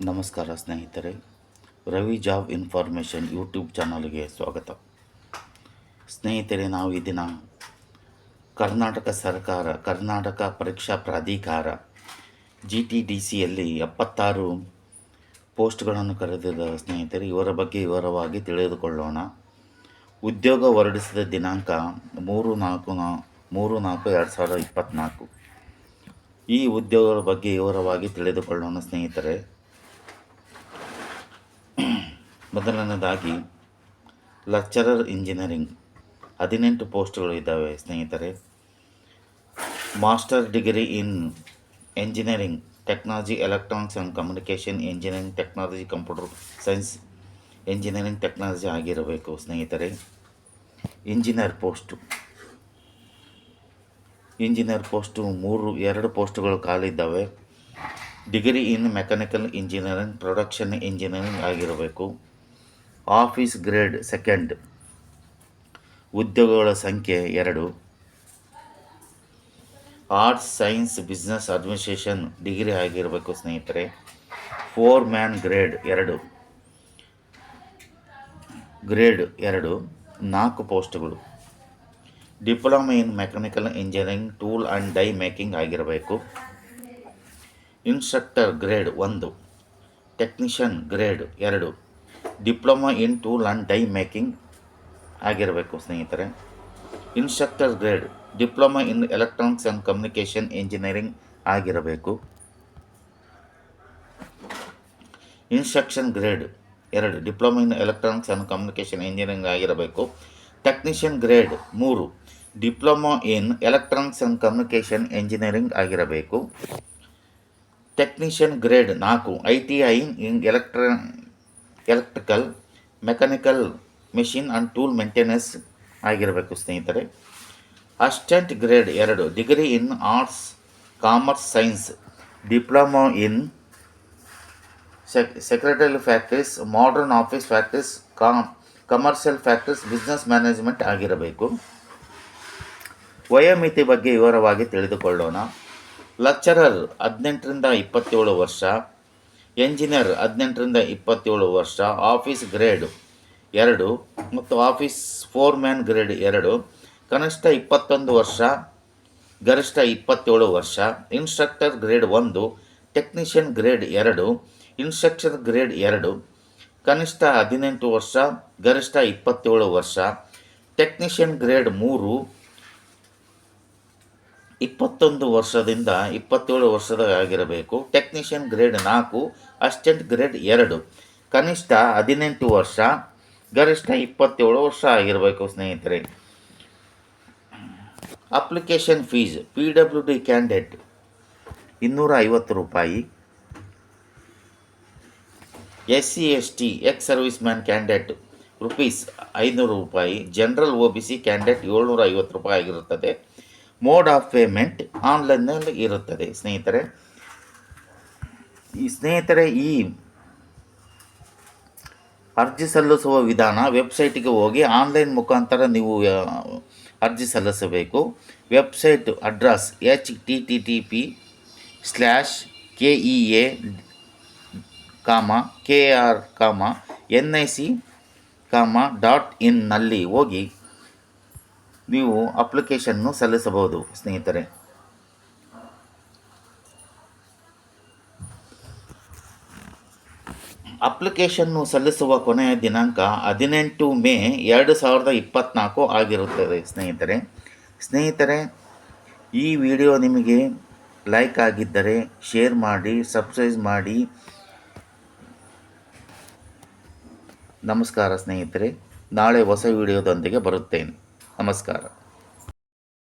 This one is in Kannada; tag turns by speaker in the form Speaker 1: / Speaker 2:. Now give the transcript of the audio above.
Speaker 1: ನಮಸ್ಕಾರ ಸ್ನೇಹಿತರೆ, ರವಿ ಜಾಬ್ ಇನ್ಫಾರ್ಮೇಷನ್ ಯೂಟ್ಯೂಬ್ ಚಾನಲ್ಗೆ ಸ್ವಾಗತ. ಸ್ನೇಹಿತರೆ, ನಾವು ಈ ದಿನ ಕರ್ನಾಟಕ ಸರ್ಕಾರ, ಕರ್ನಾಟಕ ಪರೀಕ್ಷಾ ಪ್ರಾಧಿಕಾರ GTDCಯಲ್ಲಿ 76 ಪೋಸ್ಟ್ಗಳನ್ನು ಕರೆದಿದ್ದ ಸ್ನೇಹಿತರೆ, ಇವರ ಬಗ್ಗೆ ವಿವರವಾಗಿ ತಿಳಿದುಕೊಳ್ಳೋಣ. ಉದ್ಯೋಗ ಹೊರಡಿಸಿದ ದಿನಾಂಕ 3/4/2024. ಈ ಉದ್ಯೋಗಗಳ ಬಗ್ಗೆ ವಿವರವಾಗಿ ತಿಳಿದುಕೊಳ್ಳೋಣ ಸ್ನೇಹಿತರೆ. ಮೊದಲನೇದಾಗಿ ಲೆಕ್ಚರರ್ ಇಂಜಿನಿಯರಿಂಗ್ 18 ಪೋಸ್ಟ್ಗಳು ಇದ್ದಾವೆ ಸ್ನೇಹಿತರೆ. Master degree in engineering technology, electronics and communication engineering technology, computer science engineering technology ಆಗಿರಬೇಕು ಸ್ನೇಹಿತರೆ. ಇಂಜಿನಿಯರ್ ಪೋಸ್ಟು 2 ಪೋಸ್ಟ್ಗಳು ಖಾಲಿದ್ದಾವೆ. Degree in mechanical engineering, production engineering ಆಗಿರಬೇಕು. ಆಫೀಸ್ ಗ್ರೇಡ್ 2 ಉದ್ಯೋಗಗಳ ಸಂಖ್ಯೆ 2. Arts, science, business administration degree ಆಗಿರಬೇಕು ಸ್ನೇಹಿತರೆ. 4 ಮ್ಯಾನ್ ಗ್ರೇಡ್ 2 4 ಪೋಸ್ಟ್ಗಳು. Diploma in mechanical engineering, tool and die making ಆಗಿರಬೇಕು. Instructor grade 1, technician grade 2, diploma in tool and die making ಆಗಿರಬೇಕು ಸ್ನೇಹಿತರೆ. Instructor grade diploma in electronics and communication engineering ಆಗಿರಬೇಕು. Instruction grade 2 diploma in electronics and communication engineering ಆಗಿರಬೇಕು. Technician grade 3 diploma in electronics and communication engineering ಆಗಿರಬೇಕು. Technician grade 4 ITI in electrical, mechanical, machine and tool maintenance ಆಗಿರಬೇಕು ಸ್ನೇಹಿತರೆ. Assistant grade 2 degree in arts, commerce, science, diploma in secretary factories, modern office factories, commercial factories, business management ಆಗಿರಬೇಕು. ವಯೋಮಿತಿ ಬಗ್ಗೆ ವಿವರವಾಗಿ ತಿಳಿದುಕೊಳ್ಳೋಣ. ಲೆಕ್ಚರರ್ 18ರಿಂದ 27 ವರ್ಷ, ಎಂಜಿನಿಯರ್ 18ರಿಂದ 27 ವರ್ಷ, ಆಫೀಸ್ ಗ್ರೇಡ್ 2 ಮತ್ತು ಆಫೀಸ್ 4 ಮ್ಯಾನ್ ಗ್ರೇಡ್ 2 ಕನಿಷ್ಠ 21 ವರ್ಷ, ಗರಿಷ್ಠ 27 ವರ್ಷ. Instructor grade 1, technician grade 2, instructor grade 2 ಕನಿಷ್ಠ 18 ವರ್ಷ, ಗರಿಷ್ಠ 27 ವರ್ಷ. ಟೆಕ್ನಿಷಿಯನ್ ಗ್ರೇಡ್ 3 21 ವರ್ಷದಿಂದ 27 ವರ್ಷದ ಆಗಿರಬೇಕು. ಟೆಕ್ನಿಷಿಯನ್ ಗ್ರೇಡ್ 4, ಅಸಿಸ್ಟೆಂಟ್ ಗ್ರೇಡ್ 2 ಕನಿಷ್ಠ 18 ವರ್ಷ, ಗರಿಷ್ಠ 27 ವರ್ಷ ಆಗಿರಬೇಕು ಸ್ನೇಹಿತರೆ. ಅಪ್ಲಿಕೇಶನ್ ಫೀಸ್ PWD ಕ್ಯಾಂಡಿಡೇಟ್ 250 ರೂಪಾಯಿ, SC ST ex service man candidate ₹500 ರೂಪಾಯಿ, ಜನರಲ್ OBC ಕ್ಯಾಂಡಿಡೇಟ್ 750 ರೂಪಾಯಿ ಆಗಿರುತ್ತದೆ. ಮೋಡ್ ಆಫ್ ಪೇಮೆಂಟ್ ಆನ್ಲೈನ್ನಲ್ಲಿ ಇರುತ್ತದೆ ಸ್ನೇಹಿತರೆ. ಈ ಅರ್ಜಿ ಸಲ್ಲಿಸುವ ವಿಧಾನ, ವೆಬ್ಸೈಟಿಗೆ ಹೋಗಿ ಆನ್ಲೈನ್ ಮುಖಾಂತರ ನೀವು ಅರ್ಜಿ ಸಲ್ಲಿಸಬೇಕು. ವೆಬ್ಸೈಟ್ ಅಡ್ರೆಸ್ https://kea.nic.in ನಲ್ಲಿ ಹೋಗಿ ನೀವು ಅಪ್ಲಿಕೇಶನ್ನು ಸಲ್ಲಿಸಬಹುದು ಸ್ನೇಹಿತರೆ. ಅಪ್ಲಿಕೇಶನ್ನು ಸಲ್ಲಿಸುವ ಕೊನೆಯ ದಿನಾಂಕ 18 ಮೇ 2024 ಆಗಿರುತ್ತದೆ ಸ್ನೇಹಿತರೆ. ಈ ವಿಡಿಯೋ ನಿಮಗೆ ಲೈಕ್ ಆಗಿದ್ದರೆ ಶೇರ್ ಮಾಡಿ, ಸಬ್ಸ್ಕ್ರೈಬ್ ಮಾಡಿ. ನಮಸ್ಕಾರ ಸ್ನೇಹಿತರೆ. ನಾಳೆ ಹೊಸ ವಿಡಿಯೋದೊಂದಿಗೆ ಬರುತ್ತೇನೆ. ನಮಸ್ಕಾರ.